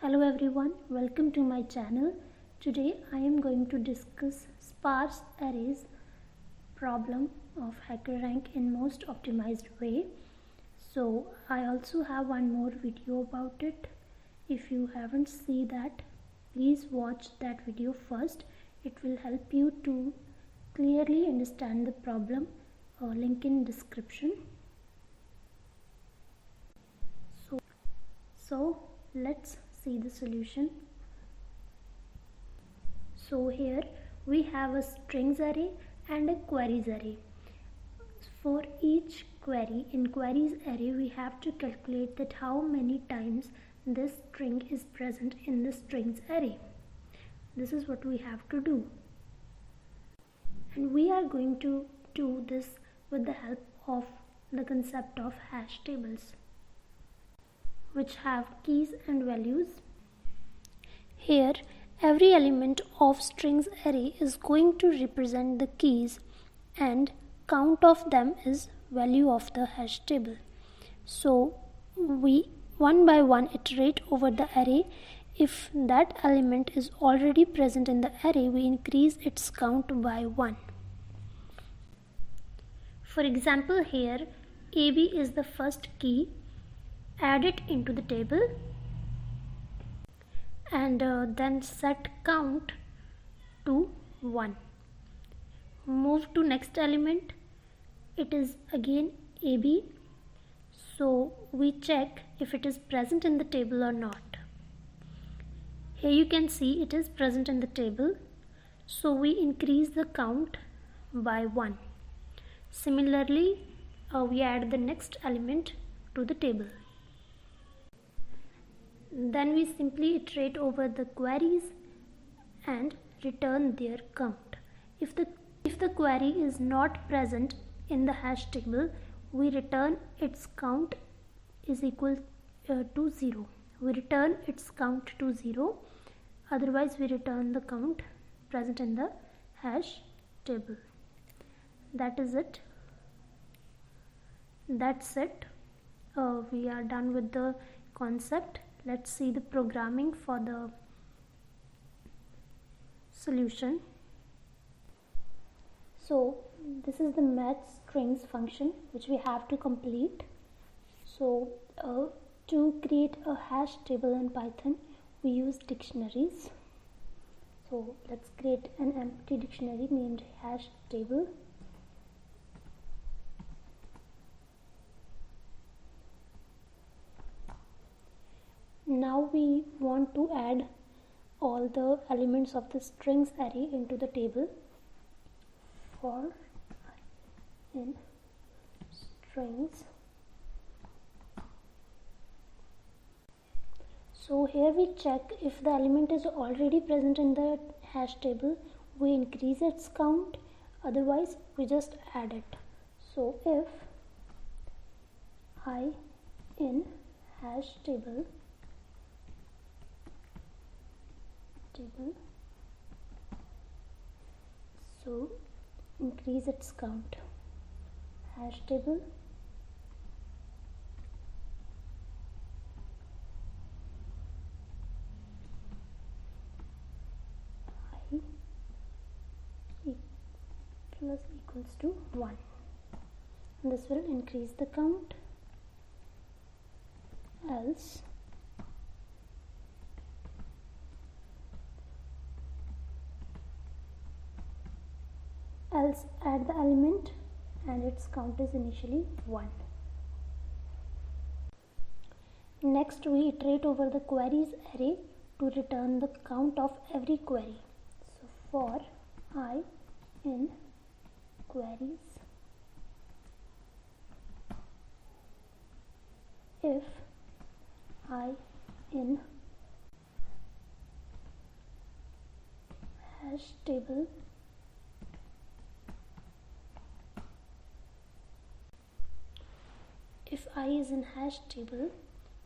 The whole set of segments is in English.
Hello everyone, welcome to my channel. Today I am going to discuss sparse arrays problem of hackerrank in most optimized way. So I also have one more video about it. If you haven't seen that, please watch that video first. It will help you to clearly understand the problem. Link in description. So let's see the solution. So here we have a strings array and a queries array. For each query in queries array, we have to calculate that how many times this string is present in the strings array. This is what we have to do, and we are going to do this with the help of the concept of hash tables, which have keys and values. Here every element of strings array is going to represent the keys and count of them is value of the hash table. So we one by one iterate over the array. If that element is already present in the array, we increase its count by 1. For example, here AB is the first key. Add it into the table and then set count to 1. Move to next element. It is again AB, so we check if it is present in the table or not. Here you can see it is present in the table, so we increase the count by 1. Similarly, we add the next element to the table. Then we simply iterate over the queries and return their count. If the query is not present in the hash table, we return its count is equal to 0. We return its count to 0. Otherwise, we return the count present in the hash table. That is it. That's it. We are done with the concept. Let's see the programming for the solution. So this is the math strings function which we have to complete. So to create a hash table in Python, we use dictionaries. So let's create an empty dictionary named hash table. Now we want to add all the elements of the strings array into the table. For in strings, so here we check if the element is already present in the hash table, we increase its count, otherwise we just add it. So if I in hash table so increase its count, hash table I plus equals to 1. And this will increase the count. Else add the element and its count is initially 1. Next we iterate over the queries array to return the count of every query. So for I in queries, if I in hash table if I is in hash table,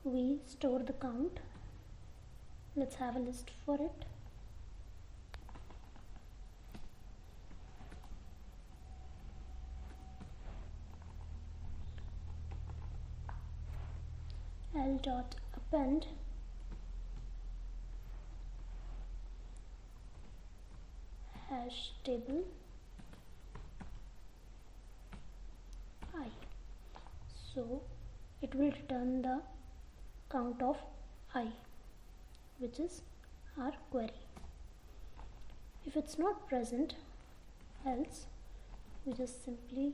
we store the count. Let's have a list for it. L dot append hash table I. So it will return the count of I, which is our query. If it's not present, else we just simply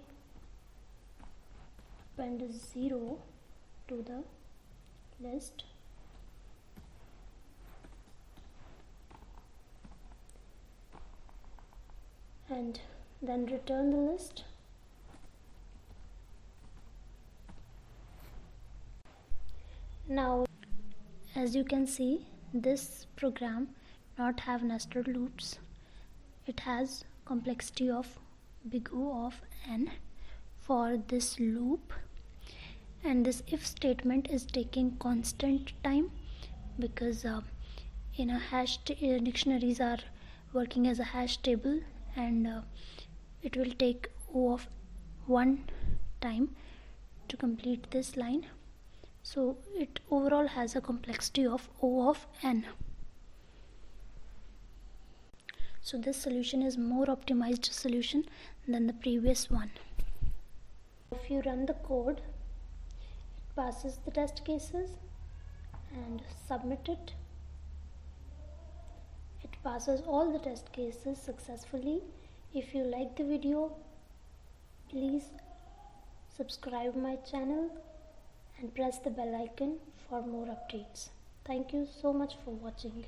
append 0 to the list and then return the list. Now, as you can see, this program not have nested loops. It has complexity of big O of n for this loop, and this if statement is taking constant time because in a hash dictionaries are working as a hash table, and it will take O of 1 time to complete this line. So it overall has a complexity of O of n. So this solution is more optimized solution than the previous one. If you run the code, it passes the test cases and submit it. It passes all the test cases successfully. If you like the video, please subscribe my channel and press the bell icon for more updates. Thank you so much for watching.